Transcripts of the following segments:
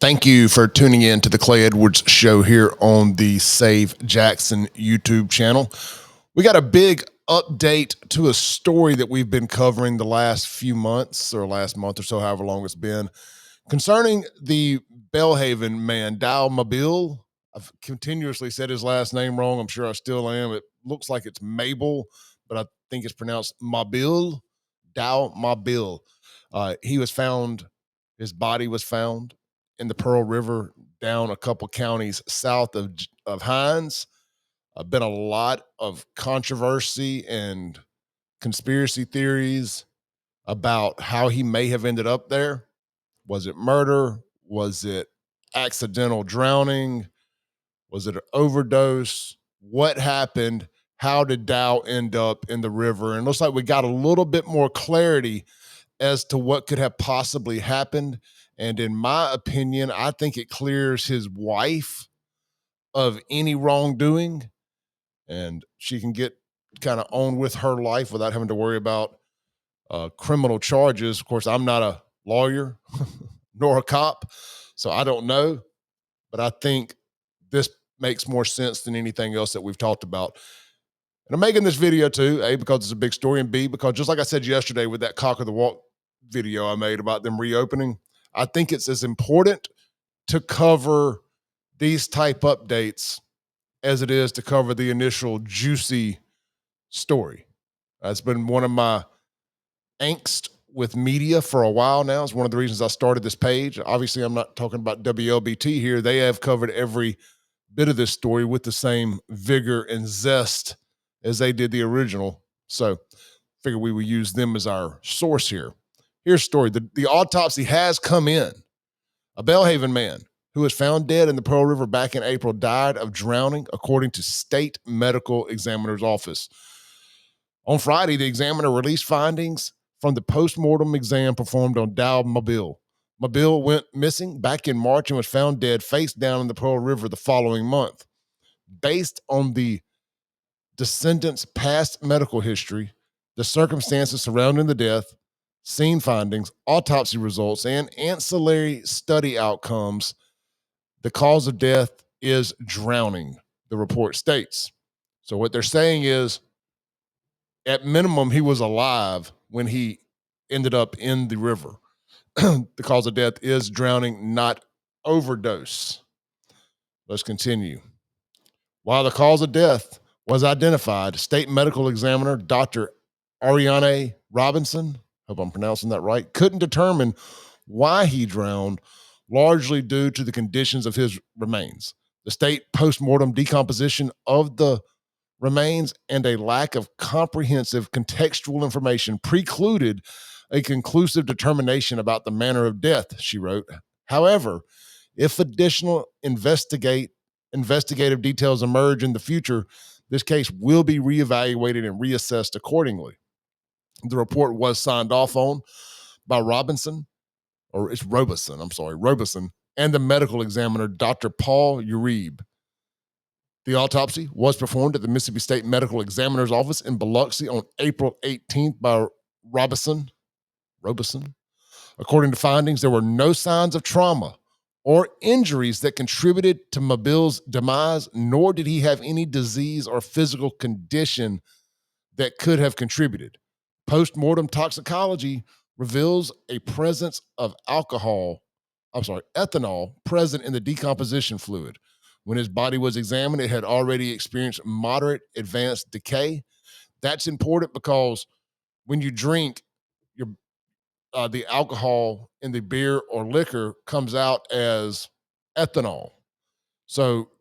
Thank you for tuning in to the Clay Edwards Show here on the Save Jackson YouTube channel. We got a big update to a story that we've been covering the last few months or last month or so, however long it's been, concerning the Belhaven man, Dau Mabil. I've continuously said his last name wrong. I'm sure I still am. It looks like it's Mabel, but I think it's pronounced Mabil. Dau Mabil. His body was found in the Pearl River down a couple counties south of Hines. Been a lot of controversy and conspiracy theories about how he may have ended up there. Was it murder? Was it accidental drowning? Was it an overdose? What happened? How did Dow end up in the river? And it looks like we got a little bit more clarity as to what could have possibly happened. And in my opinion, I think it clears his wife of any wrongdoing and she can get kind of on with her life without having to worry about criminal charges. Of course, I'm not a lawyer nor a cop, so I don't know. But I think this makes more sense than anything else that we've talked about. And I'm making this video too, A, because it's a big story, and B, because just like I said yesterday with that Cock of the Walk video I made about them reopening, I think it's as important to cover these type updates as it is to cover the initial juicy story. It's been one of my angst with media for a while now. It's one of the reasons I started this page. Obviously, I'm not talking about WLBT here. They have covered every bit of this story with the same vigor and zest as they did the original. So figure we would use them as our source here. Here's the story. The autopsy has come in. A Belhaven man who was found dead in the Pearl River back in April died of drowning, according to state medical examiner's office. On Friday, the examiner released findings from the postmortem exam performed on Dau Mabil. Mabil went missing back in March and was found dead face down in the Pearl River the following month. Based on the decedent's past medical history, the circumstances surrounding the death, scene findings, autopsy results, and ancillary study outcomes, the cause of death is drowning, the report states. So what they're saying is, at minimum, he was alive when he ended up in the river. The cause of death is drowning, not overdose. Let's continue. While the cause of death was identified, state medical examiner Dr. Ariane Robison, hope I'm pronouncing that right, couldn't determine why he drowned, largely due to the conditions of his remains. The state postmortem decomposition of the remains and a lack of comprehensive contextual information precluded a conclusive determination about the manner of death, she wrote. However, if additional investigative details emerge in the future, this case will be reevaluated and reassessed accordingly. The report was signed off on by Robison, and the medical examiner, Dr. Paul Uribe. The autopsy was performed at the Mississippi State Medical Examiner's Office in Biloxi on April 18th by Robison. According to findings, there were no signs of trauma or injuries that contributed to Mabil's demise, nor did he have any disease or physical condition that could have contributed. Postmortem toxicology reveals a presence of ethanol present in the decomposition fluid. When his body was examined, it had already experienced moderate advanced decay. That's important because when you drink, the alcohol in the beer or liquor comes out as ethanol. So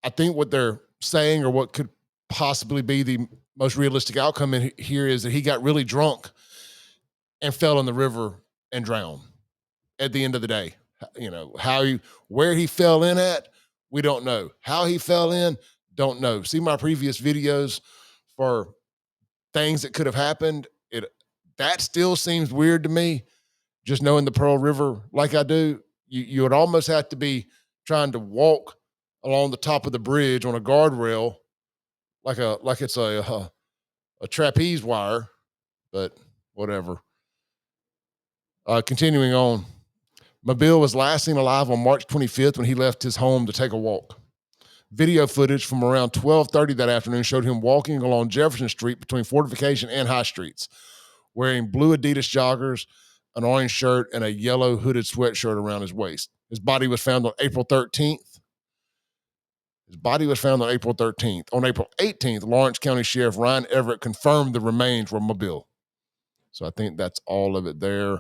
I think what they're saying, or what could possibly be the most realistic outcome in here, is that he got really drunk and fell in the river and drowned at the end of the day. You know, where he fell in at, we don't know. How he fell in, don't know. See my previous videos for things that could have happened. That still seems weird to me. Just knowing the Pearl River like I do, you would almost have to be trying to walk along the top of the bridge on a guardrail like it's a trapeze wire, but whatever. Continuing on. Mabil was last seen alive on March 25th when he left his home to take a walk. Video footage from around 12:30 that afternoon showed him walking along Jefferson Street between Fortification and High Streets, wearing blue Adidas joggers, an orange shirt, and a yellow hooded sweatshirt around his waist. His body was found on April 13th. On April 18th, Lawrence County Sheriff Ryan Everett confirmed the remains were Mabil. So I think that's all of it there.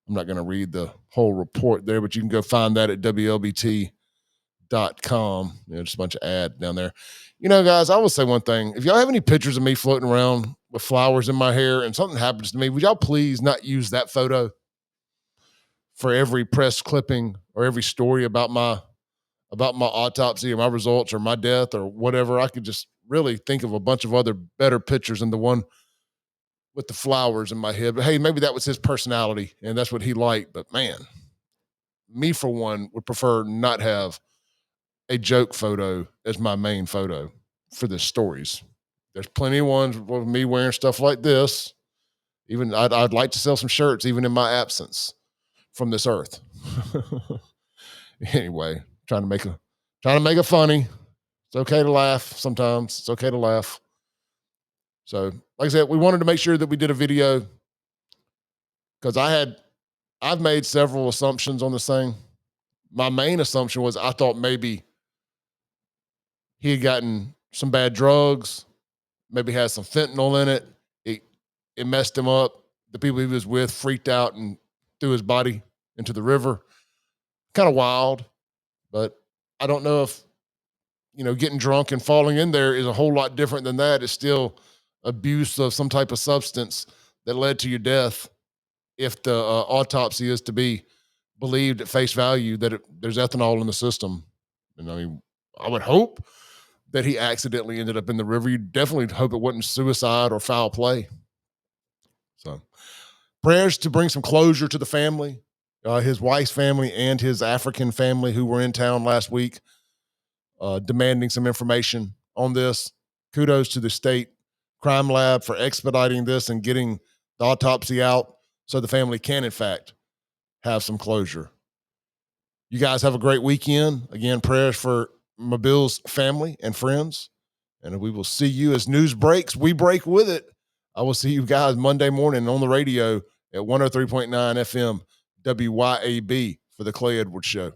I'm not going to read the whole report there, but you can go find that at WLBT.com. Just a bunch of ads down there. Guys, I will say one thing. If y'all have any pictures of me floating around with flowers in my hair and something happens to me, would y'all please not use that photo for every press clipping or every story about my autopsy or my results or my death or whatever? I could just really think of a bunch of other better pictures than the one with the flowers in my head. But hey, maybe that was his personality and that's what he liked. But man, me for one would prefer not have a joke photo as my main photo for the stories. There's plenty of ones with me wearing stuff like this. Even I'd like to sell some shirts even in my absence from this earth. Anyway, trying to make it funny. It's okay to laugh sometimes. It's okay to laugh. So, like I said, we wanted to make sure that we did a video because I've made several assumptions on this thing. My main assumption was I thought maybe he had gotten some bad drugs, maybe had some fentanyl in it. It messed him up. The people he was with freaked out and threw his body into the river. Kind of wild, but I don't know if, getting drunk and falling in there is a whole lot different than that. It's still abuse of some type of substance that led to your death. If the autopsy is to be believed at face value that there's ethanol in the system. And I mean, I would hope that he accidentally ended up in the river. You definitely hope it wasn't suicide or foul play. So prayers to bring some closure to the family, his wife's family and his African family who were in town last week demanding some information on this. Kudos to the state crime lab for expediting this and getting the autopsy out so the family can, in fact, have some closure. You guys have a great weekend. Again, prayers for Mabil's family and friends. And we will see you as news breaks. We break with it. I will see you guys Monday morning on the radio at 103.9 FM WYAB for the Clay Edwards Show.